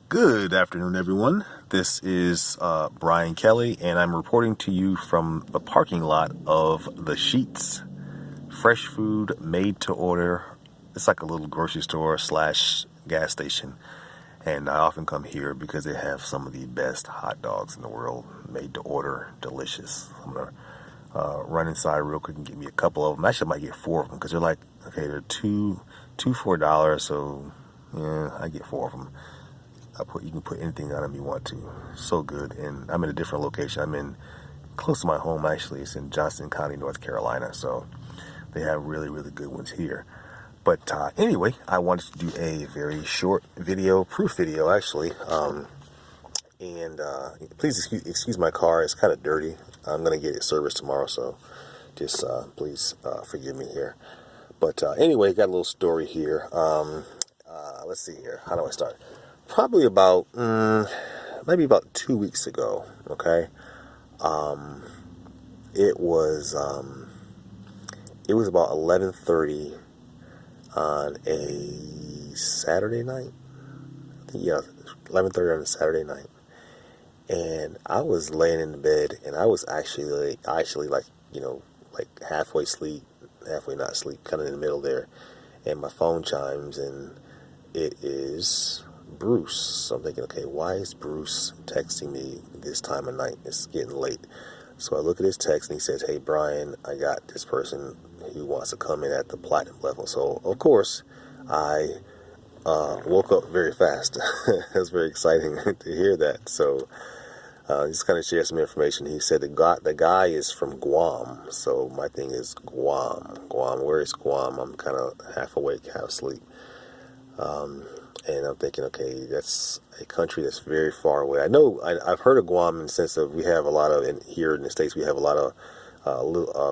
Good afternoon, everyone. This is Brian Kelly, and I'm reporting to you from the parking lot of The Sheets. Fresh food made to order. It's like a little grocery store slash gas station. And I often come here because they have some of the best hot dogs in the world, made to order, delicious. I'm going to run inside real quick and get me a couple of them. Actually, I might get four of them because they're like, okay, they're two for $1, so yeah, I get four of them. You can put anything on them you want to. So good. And I'm in a different location. I'm in close to my home, actually. It's in Johnston County, North Carolina. So they have really, really good ones here. But anyway, I wanted to do a very short video, proof video, actually. And please excuse my car. It's kind of dirty. I'm going to get it serviced tomorrow. So just please forgive me here. But anyway, got a little story here. Let's see here. How do I start? Probably about maybe about 2 weeks ago. Okay, it was about 11:30 on a Saturday night. I think, yeah, 11:30 on a Saturday night, and I was laying in the bed, and I was actually like like halfway asleep, halfway not asleep, kind of in the middle there, and my phone chimes, and it is Bruce. So I'm thinking, okay, why is Bruce texting me this time of night? It's getting late. So I look at his text and he says, "Hey Brian, I got this person who wants to come in at the platinum level." So of course I woke up very fast. It was very exciting to hear that. So just kind of share some information. He said the guy is from Guam. So my thing is Guam. Where is Guam? I'm kind of half awake, half asleep. And I'm thinking, okay, that's a country that's very far away. I know I've heard of Guam in the sense of we have a lot of, here in the States, we have a lot of,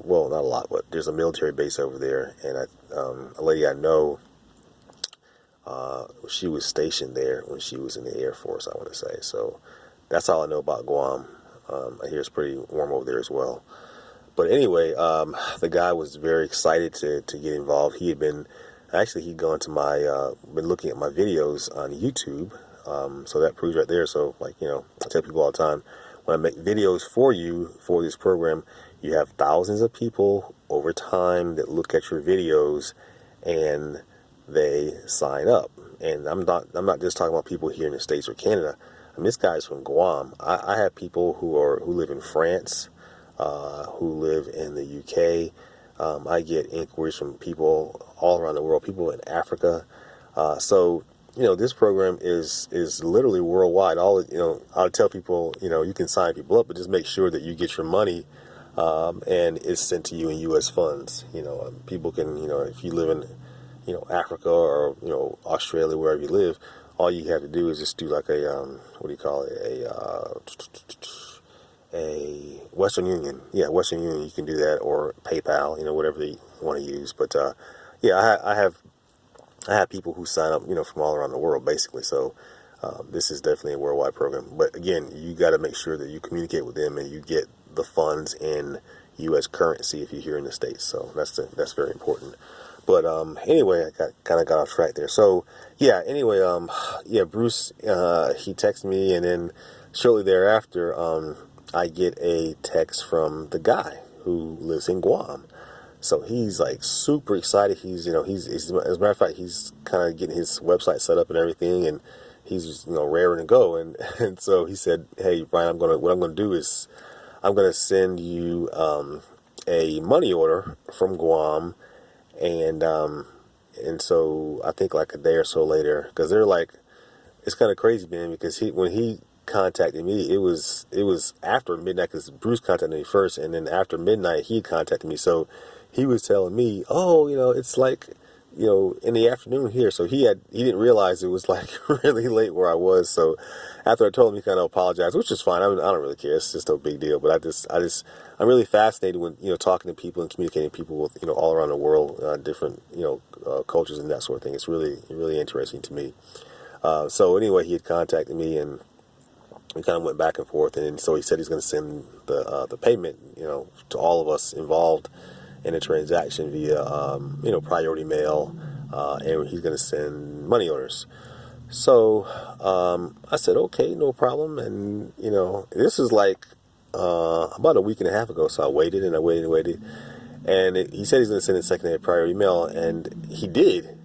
well, not a lot, but there's a military base over there. And a lady I know, she was stationed there when she was in the Air Force, I want to say. So that's all I know about Guam. I hear it's pretty warm over there as well. But anyway, the guy was very excited to get involved. He'd gone to been looking at my videos on YouTube, so that proves right there. So, like, I tell people all the time, when I make videos for you, for this program, you have thousands of people over time that look at your videos, and they sign up. And I'm not just talking about people here in the States or Canada. I mean, this guy's from Guam. I have people who live in France, who live in the UK. I get inquiries from people all around the world, people in Africa. So this program is literally worldwide. I'll tell people, you can sign people up, but just make sure that you get your money, and it's sent to you in U.S. funds. People can, if you live in, Africa or, Australia, wherever you live, all you have to do is just do like a, a Western Union. Yeah, Western Union, you can do that, or PayPal, whatever you want to use. But I have people who sign up, from all around the world, basically. So this is definitely a worldwide program. But again, you got to make sure that you communicate with them and you get the funds in U.S. currency if you're here in the States. So that's very important. But anyway, I kind of got off track there. So yeah, anyway, Bruce, he texted me, and then shortly thereafter, I get a text from the guy who lives in Guam. So he's like super excited. He's as a matter of fact, he's kind of getting his website set up and everything, and he's raring to go. And so he said, "Hey Brian, what I'm gonna do is I'm gonna send you a money order from Guam, and so I think like a day or so later, because they're like, it's kind of crazy, man, because when he contacted me, it was after midnight, because Bruce contacted me first, and then after midnight he contacted me. So he was telling me, oh, it's like, in the afternoon here. So he didn't realize it was like really late where I was. So after I told him, he kind of apologized, which is fine. I don't really care. It's just no big deal. But I'm really fascinated when, talking to people and communicating with people with, all around the world, different, cultures and that sort of thing. It's really, really interesting to me. So anyway, he had contacted me, and we kind of went back and forth, and so he said he's going to send the payment, to all of us involved in a transaction via, priority mail, and he's going to send money orders. So I said, okay, no problem. And, this is like about a week and a half ago. So I waited and I waited and waited. And he said he's going to send a secondary priority mail. And he did.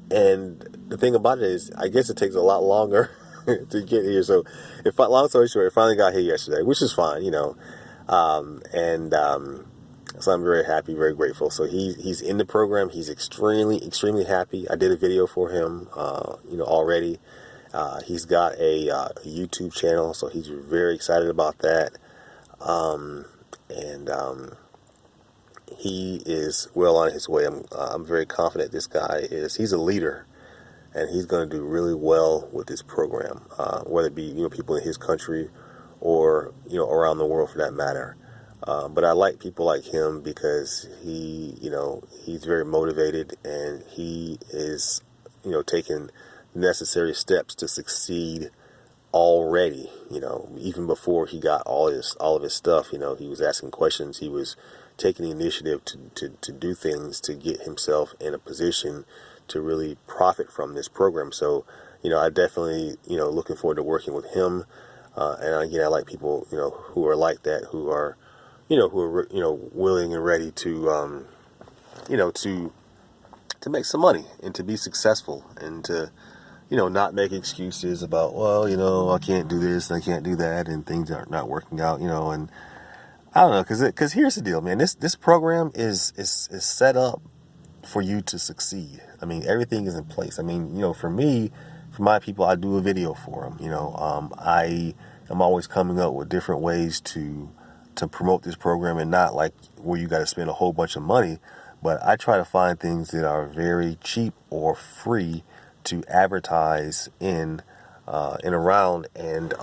And the thing about it is, I guess it takes a lot longer to get here. So, long story short, it finally got here yesterday, which is fine. And so I'm very happy, very grateful. So he's in the program. He's extremely happy. I did a video for him, already. He's got a YouTube channel, so he's very excited about that. And he is well on his way. I'm very confident this guy he's a leader, and he's going to do really well with this program, whether it be people in his country or around the world for that matter. But I like people like him because he's very motivated, and he is taking necessary steps to succeed already. Even before he got all of his stuff, he was asking questions. He was taking the initiative to do things to get himself in a position to really profit from this program. So, I definitely, looking forward to working with him. And again, I like people, who are like that, who are willing and ready to, to make some money and to be successful and to, not make excuses about, well, I can't do this and I can't do that and things are not working out, and I don't know, because here's the deal, man. This program is set up for you to succeed. I mean, everything is in place. I mean, for me, for my people, I do a video for them. I am always coming up with different ways to promote this program, and not like where you got to spend a whole bunch of money, but I try to find things that are very cheap or free to advertise in and around, and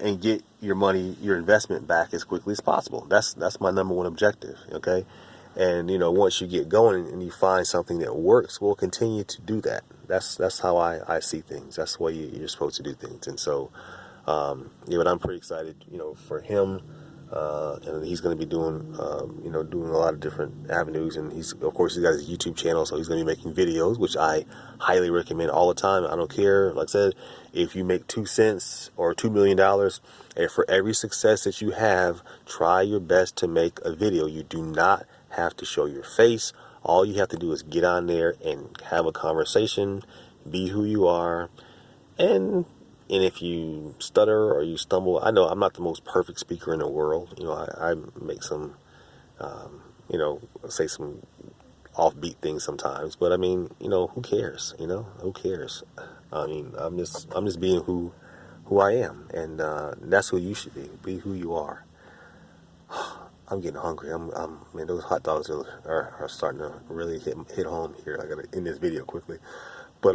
and get your money, your investment back as quickly as possible. That's my number one objective. Okay. And once you get going and you find something that works, we'll continue to do that. That's how I see things. That's the way you're supposed to do things. And so, but I'm pretty excited, for him. And he's going to be doing a lot of different avenues. And he's got his YouTube channel, so he's going to be making videos, which I highly recommend all the time. I don't care. Like I said, if you make 2 cents or $2 million, and for every success that you have, try your best to make a video. You do not have to show your face. All you have to do is get on there and have a conversation, be who you are, and if you stutter or you stumble, I know I'm not the most perfect speaker in the world. I make some, say some offbeat things sometimes. But I mean, who cares? Who cares? I mean, I'm just being who I am, and that's who you should be. Be who you are. I'm getting hungry. Man, those hot dogs are starting to really hit home here. I gotta end this video quickly, but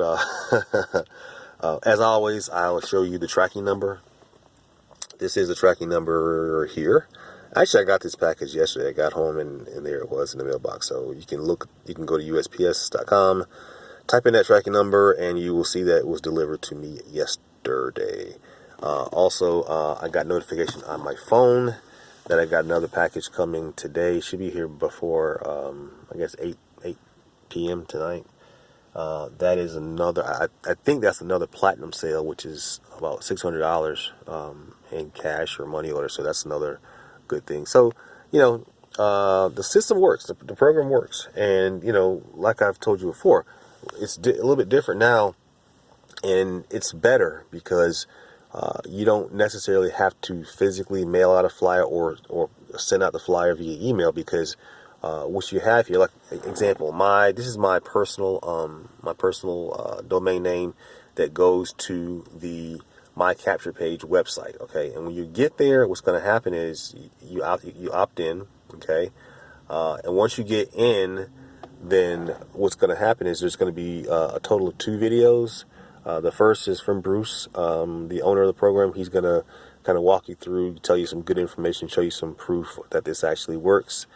as always, I'll show you the tracking number. This is the tracking number here. Actually, I got this package yesterday. I got home and there it was in the mailbox. So you can go to USPS.com, type in that tracking number, and you will see that it was delivered to me yesterday. Also, I got notification on my phone that I got another package coming today. Should be here before, I guess, 8 p.m. tonight. That is another, I think that's another platinum sale, which is about $600 in cash or money order. So that's another good thing. So, the system works, the program works. And, like I've told you before, it's a little bit different now, and it's better because you don't necessarily have to physically mail out a flyer or send out the flyer via email, because what you have here, like example, this is my personal domain name that goes to the My Capture Page website. Okay, and when you get there, what's going to happen is you opt in. Okay, and once you get in, then what's going to happen is there's going to be a total of 2 videos. The first is from Bruce, the owner of the program. He's going to kind of walk you through, tell you some good information, show you some proof that this actually works.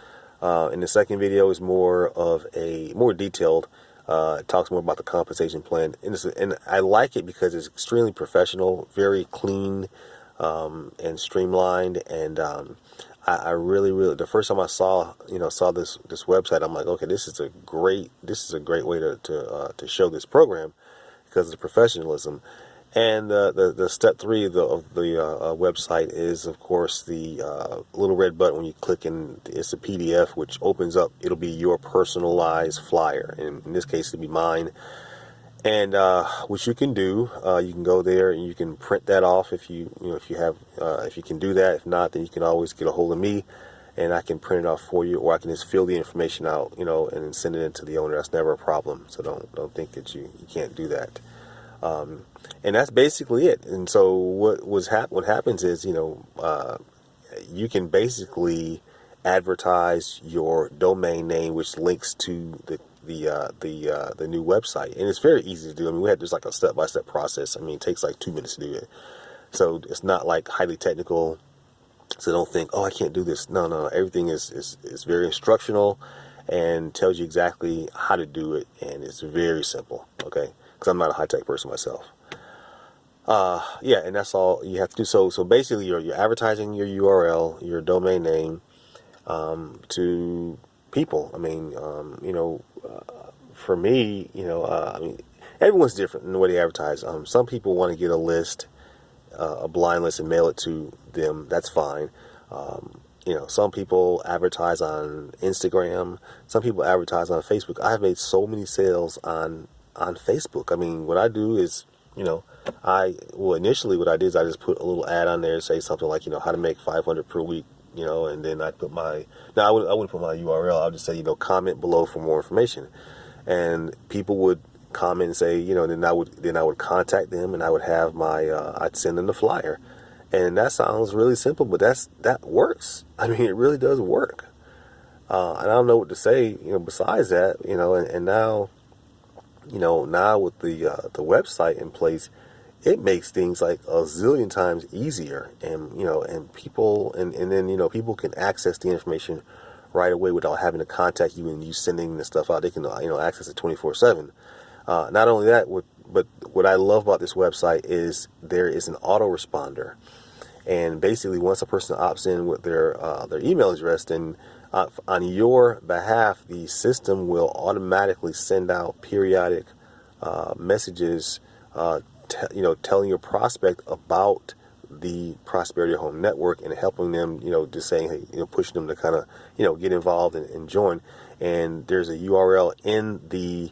And the second video is more detailed. It talks more about the compensation plan, and I like it because it's extremely professional, very clean, and streamlined. And I really, the first time I saw this website, I'm like, okay, this is a great way to show this program. because of the professionalism. And the step three of the website is, of course, the little red button when you click, and it's a PDF which opens up. It'll be your personalized flyer, and in this case, it'll be mine. And what you can do, you can go there and you can print that off if you can do that. If not, then you can always get a hold of me, and I can print it off for you, or I can just fill the information out, and send it in to the owner. That's never a problem. So don't think that you can't do that. And that's basically it. And so what happens is, you can basically advertise your domain name, which links to the new website, and it's very easy to do. I mean, we had just like a step-by-step process. I mean, it takes like 2 minutes to do it, so it's not like highly technical. So don't think, oh, I can't do this. No. Everything is very instructional and tells you exactly how to do it, and it's very simple. Okay. Because I'm not a high-tech person myself. And that's all you have to do. So basically, you're advertising your URL, your domain name, to people. I mean, for me, I mean, everyone's different in the way they advertise. Some people want to get a list, a blind list, and mail it to them. That's fine. Some people advertise on Instagram. Some people advertise on Facebook. I have made so many sales on Facebook. I mean, what I do is, initially what I did is I just put a little ad on there, say something like, how to make 500 per week, and then I put I wouldn't put my URL. I'll just say, comment below for more information. And people would comment and say, then I would contact them, and I would have I'd send them the flyer. And that sounds really simple, but that works. I mean, it really does work. And I don't know what to say, besides that, and now, now with the website in place, it makes things like a zillion times easier, and and people, and then people can access the information right away without having to contact you and you sending the stuff out. They can access it 24/7. Not only that, but what I love about this website is there is an autoresponder, and basically once a person opts in with their email address, then on your behalf, the system will automatically send out periodic messages, telling your prospect about the Prosperity Home Network and helping them, just saying, hey, pushing them to kind of, get involved and join. And there's a URL in the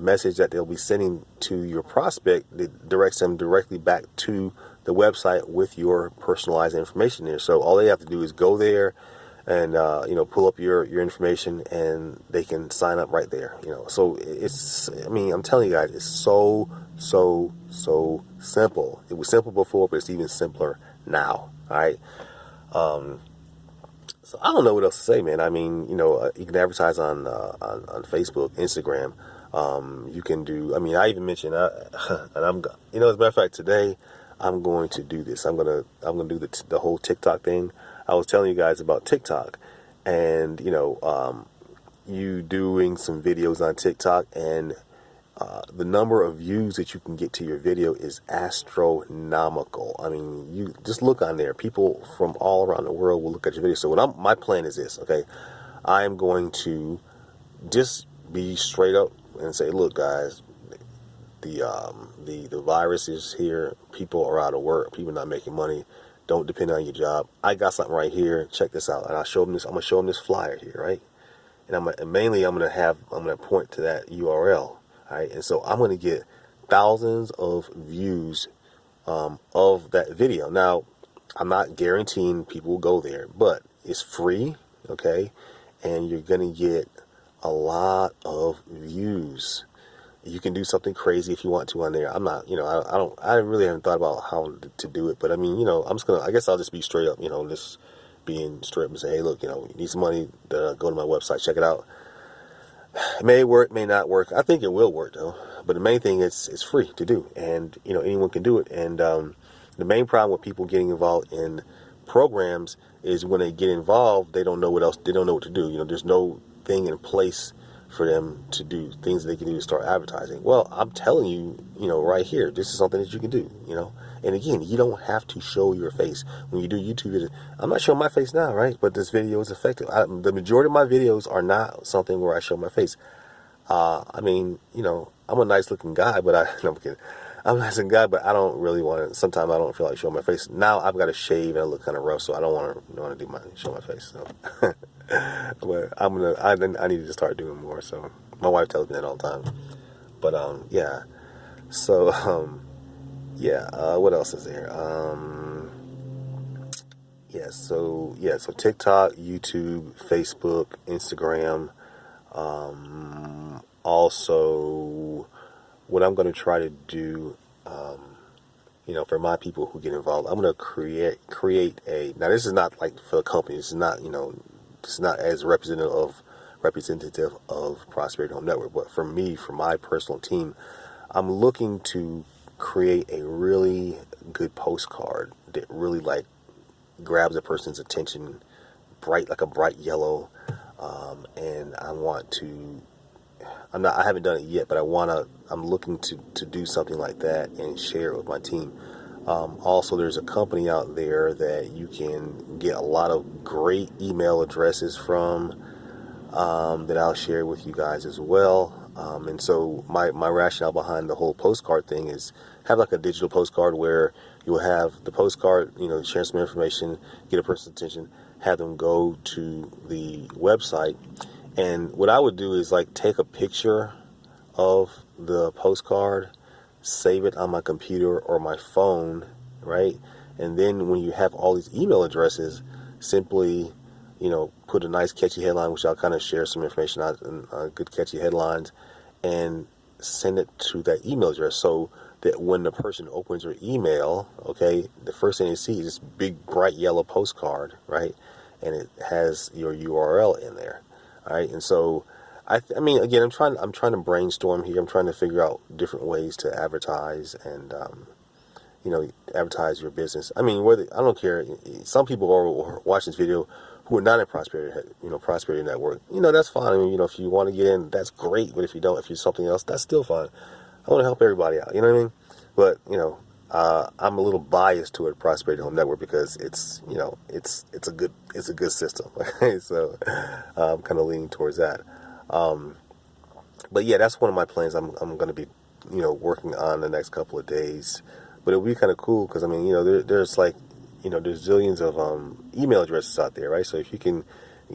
message that they'll be sending to your prospect that directs them directly back to the website with your personalized information there. So all they have to do is go there and pull up your information, and they can sign up right there. So I'm telling you guys, it's so simple. It was simple before, but it's even simpler now. All right. So I don't know what else to say, man. I mean, you can advertise on Facebook, Instagram. You can do. I mean, I even mentioned, and I'm, as a matter of fact, today I'm going to do this. I'm gonna do the whole TikTok thing. I was telling you guys about TikTok, and you doing some videos on TikTok, and the number of views that you can get to your video is astronomical. I mean, you just look on there. People from all around the world will look at your video. So my plan is this, okay? I am going to just be straight up and say, look, guys, the virus is here. People are out of work. People are not making money. Don't depend on your job. I got something right here. Check this out. And I'll show them this. I'm gonna show them this flyer here, right? And I'm gonna point to that URL. All right. And so I'm gonna get thousands of views of that video. Now, I'm not guaranteeing people will go there, but it's free, okay? And you're gonna get a lot of views. You can do something crazy if you want to on there. I'm not, I really haven't thought about how to do it, but I mean, I guess I'll just be straight up, just being straight up and say, hey, look, you need some money, go to my website, check it out. It may work, may not work. I think it will work though. But the main thing is it's free to do, and anyone can do it. And the main problem with people getting involved in programs is when they get involved, they don't know what else. They don't know what to do. There's no thing in place for them to do, things that they can do to start advertising. Well, I'm telling you, right here, this is something that you can do. And again, you don't have to show your face when you do YouTube videos. I'm not showing my face now, right? But this video is effective. The majority of my videos are not something where I show my face. I mean, I'm a nice looking guy, but no, I'm kidding. I'm a nice looking guy, but I don't really want to. Sometimes I don't feel like showing my face. Now I've got to shave and I look kind of rough, so I don't want to show my face. So, but I need to start doing more. So my wife tells me that all the time. But yeah. So yeah. What else is there? So TikTok, YouTube, Facebook, Instagram. Also, what I'm going to try to do, for my people who get involved, I'm going to create a. Now, this is not like for the company. This is not, it's not as representative of Prosperity Home Network. But for me, for my personal team, I'm looking to create a really good postcard that really like grabs a person's attention, like a bright yellow, and I haven't done it yet, but I'm looking to do something like that and share it with my team. Also, there's a company out there that you can get a lot of great email addresses from, that I'll share with you guys as well. And so my rationale behind the whole postcard thing is have like a digital postcard where you'll have the postcard, share some information, get a person's attention, have them go to the website. And what I would do is like take a picture of the postcard, save it on my computer or my phone, right? And then when you have all these email addresses, simply, put a nice catchy headline, which I'll kind of share some information on good catchy headlines, and send it to that email address so that when the person opens their email, okay, the first thing they see is this big bright yellow postcard, right? And it has your URL in there. All right, and so I mean, again, I'm trying to brainstorm here. I'm trying to figure out different ways to advertise and advertise your business. I mean, I don't care. Some people are watching this video who are not in Prosperity Network. That's fine. I mean, if you want to get in, that's great. But if you don't, if you're something else, that's still fine. I want to help everybody out. You know what I mean? But I'm a little biased toward Prosperity Home Network because it's a good system. So I'm kind of leaning towards that. But yeah, that's one of my plans. I'm going to be working on the next couple of days. But it'll be kind of cool because I mean there's like there's zillions of email addresses out there, right? So if you can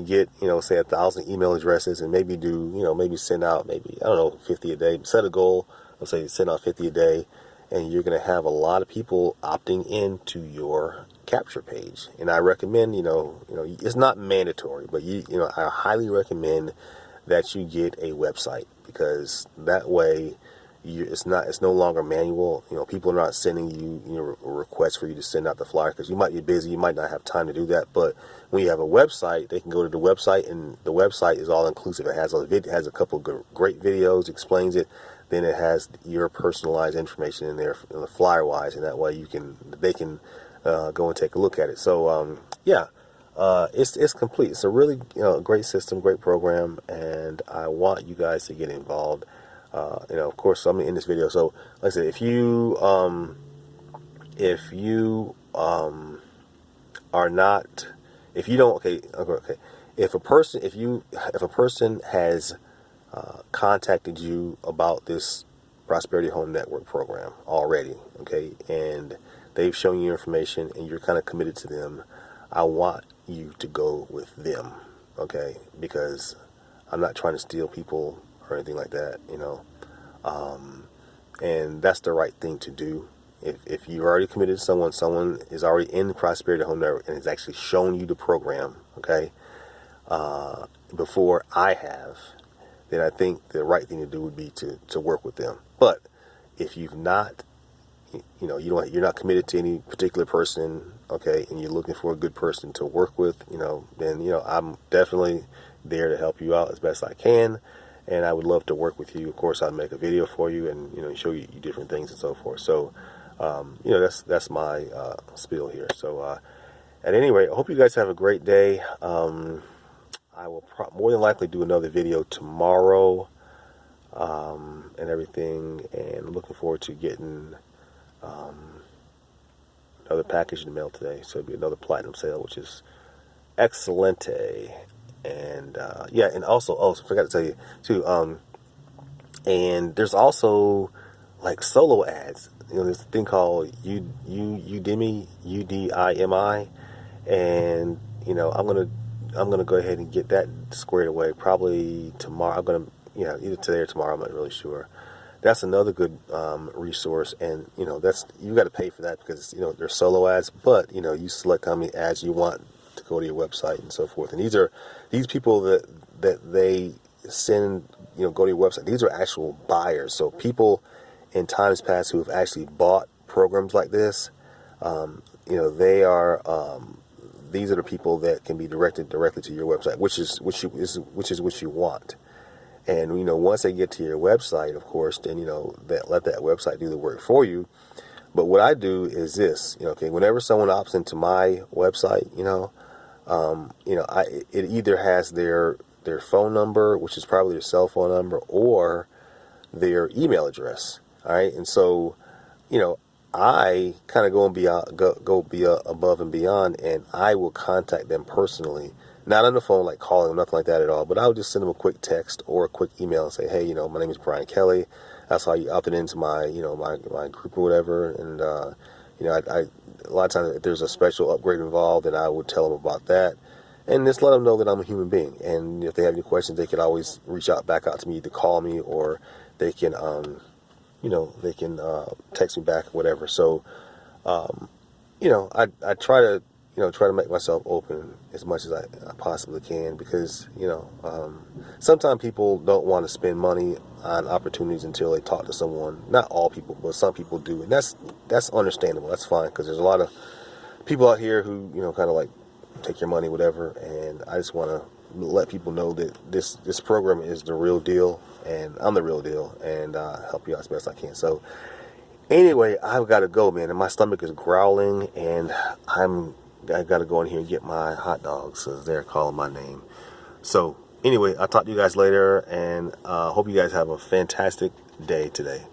get say 1,000 email addresses and maybe do maybe send out maybe I don't know 50 a day, set a goal. Let's say send out 50 a day. And you're going to have a lot of people opting into your capture page. And I recommend, it's not mandatory, but I highly recommend that you get a website because that way it's no longer manual. People are not sending you requests for you to send out the flyer because you might be busy, you might not have time to do that. But when you have a website, they can go to the website, and the website is all inclusive. It has a couple of great videos, explains it. Then it has your personalized information in there, flyer wise, and that way they can go and take a look at it. So it's complete. It's a really great system, great program, and I want you guys to get involved. Of course, I'm in this video. So like I said, if you are not, if you don't, okay, if a person has contacted you about this Prosperity Home Network program already, okay, and they've shown you information and you're kind of committed to them, I want you to go with them, okay, because I'm not trying to steal people or anything like that, and that's the right thing to do. If you're already committed to someone is already in the Prosperity Home Network and has actually shown you the program, okay, before I have, then I think the right thing to do would be to work with them. But if you've not, you're not committed to any particular person, okay, and you're looking for a good person to work with, then I'm definitely there to help you out as best I can, and I would love to work with you. Of course, I'll make a video for you and show you different things and so forth. So, that's my spiel here. So, at any rate, I hope you guys have a great day. I will more than likely do another video tomorrow, and everything, and I'm looking forward to getting another package in the mail today. So it'll be another platinum sale, which is excelente. And and also, I forgot to tell you too, And there's also like solo ads. There's a thing called Udemy, UDIMI, and I'm gonna go ahead and get that squared away probably tomorrow. I'm gonna, either today or tomorrow. I'm not really sure. That's another good resource, and that's, you got to pay for that because they're solo ads, but you select how many ads you want to go to your website and so forth. And these people that they send, go to your website. These are actual buyers, so people in times past who have actually bought programs like this. They are. These are the people that can be directed directly to your website, which is what you want. And once they get to your website, of course, then let that website do the work for you. But what I do is this, okay, whenever someone opts into my website, it either has their phone number, which is probably their cell phone number, or their email address. All right, and so I kind of go above and beyond, and I will contact them personally. Not on the phone, like calling them, nothing like that at all. But I would just send them a quick text or a quick email and say, hey, my name is Brian Kelly. That's how you opted into my, my group or whatever. And, I a lot of times if there's a special upgrade involved, then I would tell them about that. And just let them know that I'm a human being. And if they have any questions, they can always reach back out to me to call me, or they can, text me back or whatever. So, I try to make myself open as much as I possibly can, because, sometimes people don't want to spend money on opportunities until they talk to someone. Not all people, but some people do. And that's understandable. That's fine, because there's a lot of people out here who, kind of like take your money, whatever. And I just want to let people know that this program is the real deal, and I'm the real deal, and help you out as best I can. So anyway, I've got to go, man, and my stomach is growling, and I got to go in here and get my hot dogs because they're calling my name. So anyway, I'll talk to you guys later, and hope you guys have a fantastic day today.